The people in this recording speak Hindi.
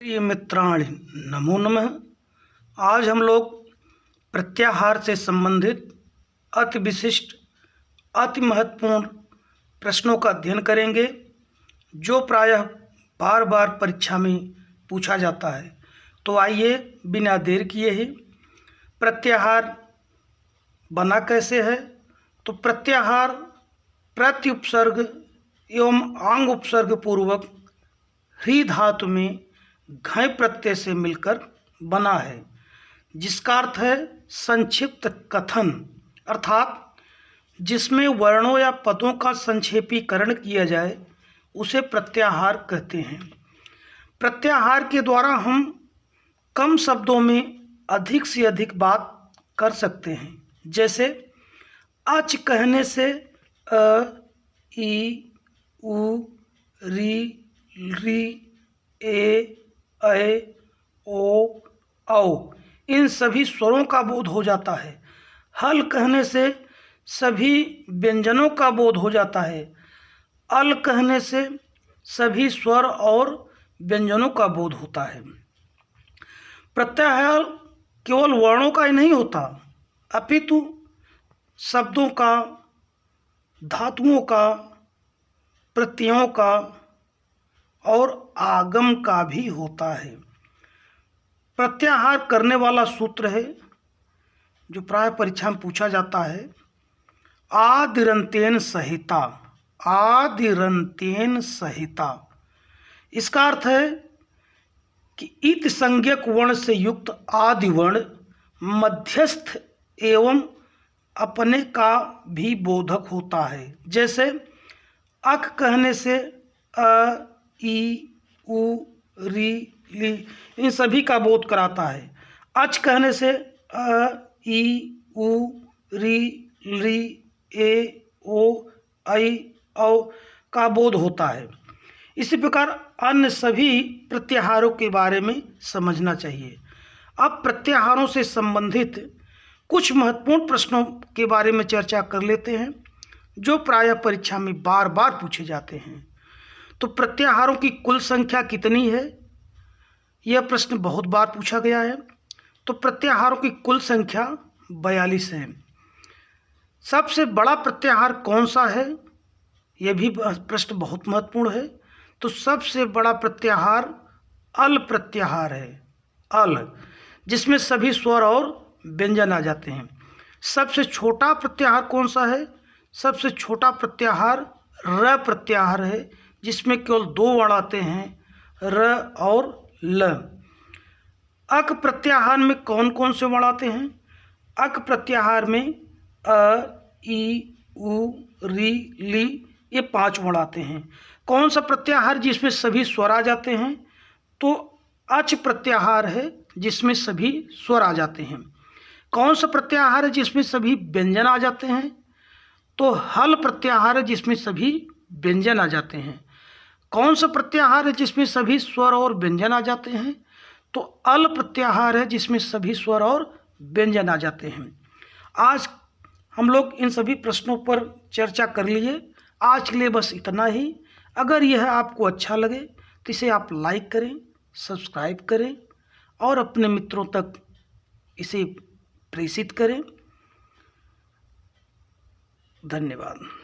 प्रिय मित्राणि नमो नमः। आज हम लोग प्रत्याहार से संबंधित अति विशिष्ट अति महत्वपूर्ण प्रश्नों का अध्ययन करेंगे जो प्रायः बार बार परीक्षा में पूछा जाता है। तो आइए बिना देर किए ही प्रत्याहार बना कैसे है। तो प्रत्याहार प्रत्युपसर्ग एवं आंग उपसर्ग पूर्वक ह्री धातु में घय प्रत्यय से मिलकर बना है, जिसका अर्थ है संक्षिप्त कथन, अर्थात जिसमें वर्णों या पदों का संक्षेपीकरण किया जाए उसे प्रत्याहार कहते हैं। प्रत्याहार के द्वारा हम कम शब्दों में अधिक से अधिक बात कर सकते हैं। जैसे अच कहने से अ, ई, उ, री, ए, ओ, औ इन सभी स्वरों का बोध हो जाता है। हल कहने से सभी व्यंजनों का बोध हो जाता है। अल कहने से सभी स्वर और व्यंजनों का बोध होता है। प्रत्याहार केवल वर्णों का ही नहीं होता, अपितु शब्दों का, धातुओं का, प्रत्ययों का और आगम का भी होता है। प्रत्याहार करने वाला सूत्र है जो प्राय परीक्षा में पूछा जाता है, आदिरंतेन सहिता। आदिरंतेन सहिता इसका अर्थ है कि इत संज्ञक वर्ण से युक्त आदि वर्ण मध्यस्थ एवं अपने का भी बोधक होता है। जैसे अक कहने से अ, ई, उ, री, इन सभी का बोध कराता है। अच कहने से अ, ई, उ, री, ए, ओ, औ का बोध होता है। इसी प्रकार अन्य सभी प्रत्याहारों के बारे में समझना चाहिए। अब प्रत्याहारों से संबंधित कुछ महत्वपूर्ण प्रश्नों के बारे में चर्चा कर लेते हैं जो प्रायः परीक्षा में बार बार पूछे जाते हैं। तो प्रत्याहारों की कुल संख्या कितनी है, यह प्रश्न बहुत बार पूछा गया है। तो प्रत्याहारों की कुल संख्या 42 है। सबसे बड़ा प्रत्याहार कौन सा है, यह भी प्रश्न बहुत महत्वपूर्ण है। तो सबसे बड़ा प्रत्याहार अल प्रत्याहार है। अल, जिसमें सभी स्वर और व्यंजन आ जाते हैं। सबसे छोटा प्रत्याहार कौन सा है? सबसे छोटा प्रत्याहार र प्रत्याहार है, जिसमें केवल 2 वर्ण आते हैं, र और ल। अक प्रत्याहार में कौन कौन से वर्ण आते हैं? अक प्रत्याहार में अ, ई, उ, री, ये 5 वर्ण आते हैं। कौन सा प्रत्याहार जिसमें सभी स्वर आ जाते हैं? तो अच प्रत्याहार है, जिसमें सभी स्वर आ जाते हैं। कौन सा प्रत्याहार है जिसमें सभी व्यंजन आ जाते हैं? तो हल प्रत्याहार है, जिसमें सभी व्यंजन आ जाते हैं। कौन सा प्रत्याहार है जिसमें सभी स्वर और व्यंजन आ जाते हैं? तो अल प्रत्याहार है, जिसमें सभी स्वर और व्यंजन आ जाते हैं। आज हम लोग इन सभी प्रश्नों पर चर्चा कर लिए। आज के लिए बस इतना ही। अगर यह आपको अच्छा लगे तो इसे आप लाइक करें, सब्सक्राइब करें और अपने मित्रों तक इसे प्रेषित करें। धन्यवाद।